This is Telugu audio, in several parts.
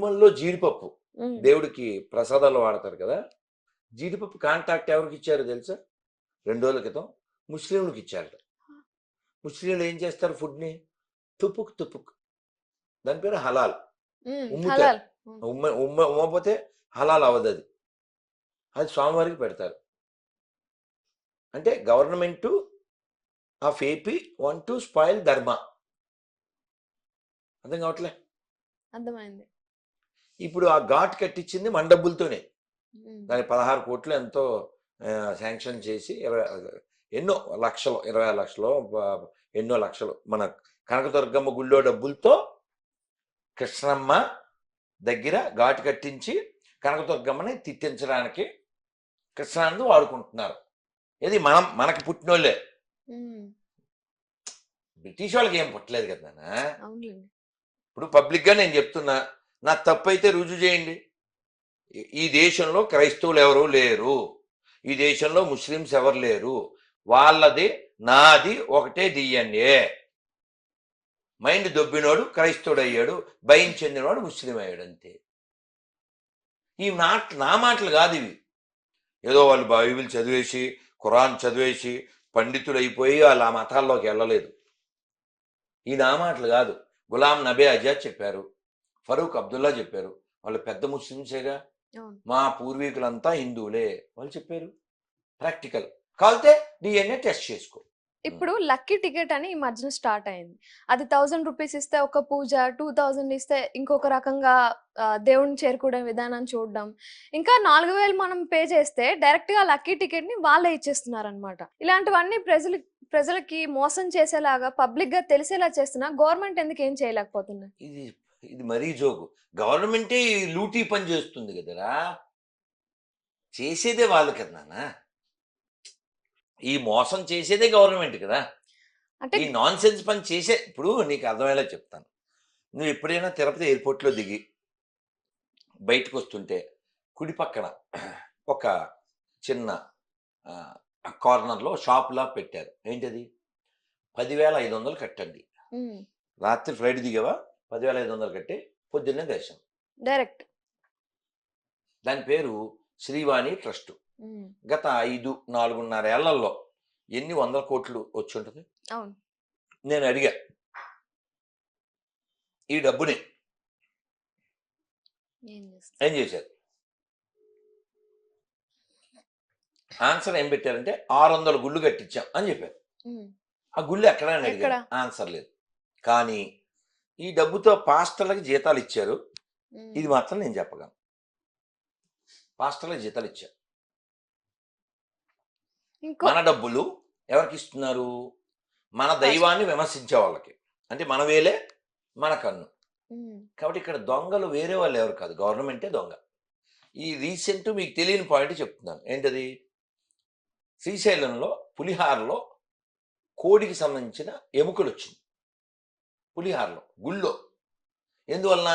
తిరుమలలో జీడిపప్పు దేవుడికి ప్రసాదాలు వాడతారు కదా, జీడిపప్పు కాంట్రాక్ట్ ఎవరికి ఇచ్చారో తెలుసా? 2 రోజుల క్రితం ముస్లింలకు ఇచ్చారట. ముస్లింలు ఏం చేస్తారు ఫుడ్ని? తుపుక్ తుపుక్, దాని పేరు హలాల్. ఉమ్ముతారు. ఉమ్మపోతే హలాల్ అవ్వదు. అది స్వామివారికి పెడతారు. అంటే government of AP want to spoil ధర్మ. అర్థం కావట్లే? అర్థమైంది. ఇప్పుడు ఆ ఘాట్ కట్టించింది మన డబ్బులతోనే. దాని 16 కోట్లు ఎంతో శాంక్షన్ చేసి ఎన్నో లక్షలు, 20 లక్షలు, ఎన్నో లక్షలు మన కనకదుర్గమ్మ గుళ్ళో డబ్బులతో కృష్ణమ్మ దగ్గర ఘాటు కట్టించి కనకదుర్గమ్మని తిట్టించడానికి కృష్ణానందు వాడుకుంటున్నారు. ఇది మనకి పుట్టినోళ్ళే. బ్రిటిష్ వాళ్ళకి ఏం పుట్టలేదు కదా. ఇప్పుడు పబ్లిక్గా నేను చెప్తున్నా, నా తప్పు అయితే రుజువు చేయండి. ఈ దేశంలో క్రైస్తవులు ఎవరు లేరు, ఈ దేశంలో ముస్లిమ్స్ ఎవరు లేరు. వాళ్ళది నాది ఒకటే డిఎన్ఏ. మైండ్ దొబ్బినోడు క్రైస్తవుడు అయ్యాడు, భయం చెందినవాడు ముస్లిం అయ్యాడు, అంతే. ఈ నా మాటలు కాదు ఇవి. ఏదో వాళ్ళు బైబిల్ చదివేసి ఖురాన్ చదివేసి పండితులు అయిపోయి వాళ్ళు ఆ మతాల్లోకి వెళ్ళలేదు. ఈ నా మాటలు కాదు. గులాం నబీ ఆజాద్ చెప్పారు, ఫరూక్ అబ్దుల్లా చెప్పారు. వాళ్ళు పెద్ద ముస్లింసేగా. మా పూర్వీకులంతా హిందువులే వాళ్ళు చెప్పారు. ప్రాక్టికల్. కావాలంటే డిఎన్ఏ టెస్ట్ చేసుకో. ఇప్పుడు లక్కీ టికెట్ అని ఈ మధ్యన స్టార్ట్ అయింది. అది 1000 రూపీస్ ఇస్తే ఒక పూజ, 2000 ఇస్తే ఇంకొక రకంగా దేవుడిని చేరుకునే విధానం చూడడం, ఇంకా 4000 మనం పే చేస్తే డైరెక్ట్ గా లక్కీ టికెట్ ని వాళ్ళే ఇచ్చేస్తున్నారు అనమాట. ఇలాంటివన్నీ ప్రజలకి మోసం చేసేలాగా పబ్లిక్ గా తెలిసేలా చేస్తున్నా గవర్నమెంట్ ఎందుకు ఏం చేయలేకపోతున్నా? ఇది మరీ జోకు. గవర్నమెంటే లూటీ పని చేస్తుంది కదరా. చేసేదే వాళ్ళు కదా నాన్న. ఈ మోసం చేసేదే గవర్నమెంట్ కదా. అంటే ఈ నాన్ సెన్స్ పని చేసే, ఇప్పుడు నీకు అర్థమయ్యేలా చెప్తాను. నువ్వు ఎప్పుడైనా తిరుపతి ఎయిర్పోర్ట్లో దిగి బయటకు వస్తుంటే కుడి పక్కన ఒక చిన్న కార్నర్లో షాప్లా పెట్టారు. ఏంటది? 10,500 కట్టండి. రాత్రి ఫ్లైట్ దిగావా, 10,500 కట్టి పొద్దున్నే దర్శనం డైరెక్ట్. దాని పేరు శ్రీవాణి ట్రస్ట్. గత 4.5 ఏళ్లలో ఎన్ని 100 కోట్లు వచ్చి ఉంటుంది. నేను అడిగా, ఈ డబ్బుని ఏం చేశారు? ఆన్సర్ ఏం పెట్టారంటే 600 గుళ్ళు కట్టించాం అని చెప్పారు. ఆ గుళ్ళు ఎక్కడ అని అడిగారు, ఆన్సర్ లేదు. కానీ ఈ డబ్బుతో పాస్టర్లకి జీతాలు ఇచ్చారు. ఇది మాత్రం నేను చెప్పగలను, పాస్టర్లకు జీతాలు ఇచ్చారు. మన డబ్బులు ఎవరికి ఇస్తున్నారు? మన దైవాన్ని విమర్శించే వాళ్ళకి. అంటే మన వేలే మన కన్ను. కాబట్టి ఇక్కడ దొంగలు వేరే వాళ్ళు ఎవరు కాదు, గవర్నమెంటే దొంగ. ఈ రీసెంట్ మీకు తెలియని పాయింట్ చెప్తున్నాను. ఏంటది? శ్రీశైలంలో పులిహారలో కోడికి సంబంధించిన ఎముకలు వచ్చింది. పులిహారలో గుళ్ళో. ఎందువలన?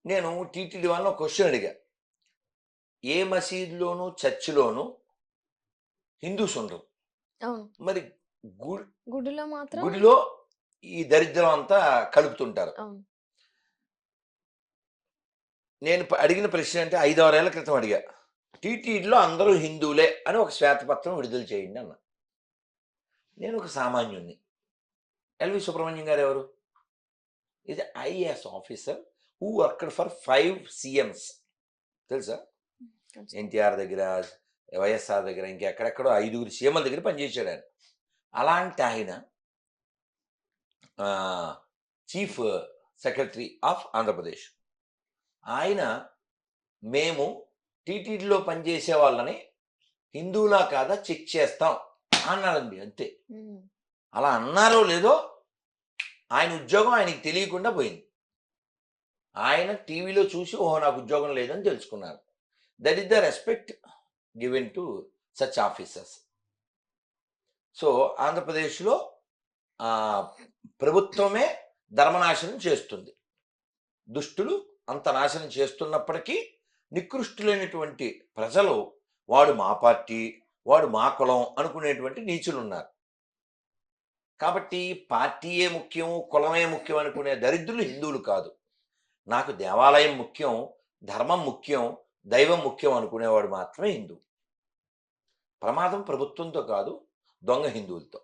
నేను టీటీడీ వాళ్ళని ఒక క్వశ్చన్ అడిగా. ఏ మసీదులోను చర్చిలోను హిందూస్ ఉండరు, మరి గుడిలో ఈ దరిద్రం అంతా కలుపుతుంటారు. నేను అడిగిన ప్రశ్న అంటే 5-6 ఏళ్ల క్రితం అడిగా, టీటీడీలో అందరూ హిందువులే అని ఒక శ్వేతపత్రం విడుదల చేయండి అన్న. నేను ఒక సామాన్యుణ్ణి. ఎల్వి సుబ్రహ్మణ్యం గారు ఎవరు? ఇది IAS officer who worked for 5 CMs. తెలుసా? ఎన్టీఆర్ దగ్గర, వైఎస్ఆర్ దగ్గర, ఇంకెక్కడెక్కడో 5 సీఎంల దగ్గర పనిచేశాడు ఆయన. అలాంటి ఆయన చీఫ్ సెక్రటరీ ఆఫ్ ఆంధ్రప్రదేశ్. ఆయన మేము టీటీడీలో పనిచేసే వాళ్ళని హిందువులా కాదా చెక్ చేస్తాం అన్నాడండి, అంతే. అలా అన్నారో లేదో ఆయన ఉద్యోగం ఆయనకి తెలియకుండా పోయింది. ఆయన టీవీలో చూసి ఓహో నాకు ఉద్యోగం లేదని తెలుసుకున్నారు. That is the respect given to such officers. So ఆంధ్రప్రదేశ్లో ప్రభుత్వమే ధర్మనాశనం చేస్తుంది. దుష్టులు అంత నాశనం చేస్తున్నప్పటికీ నికృష్టులైనటువంటి ప్రజలు వాడు మా పార్టీ, వాడు మా కులం అనుకునేటువంటి నీచులు ఉన్నారు. కాబట్టి పార్టీయే ముఖ్యం, కులమే ముఖ్యం అనుకునే దరిద్రులు హిందువులు కాదు. నాకు దేవాలయం ముఖ్యం, ధర్మం ముఖ్యం, దైవం ముఖ్యం అనుకునేవాడు మాత్రమే హిందూ. ప్రమాదం ప్రభుత్వంతో కాదు, దొంగ హిందువులతో.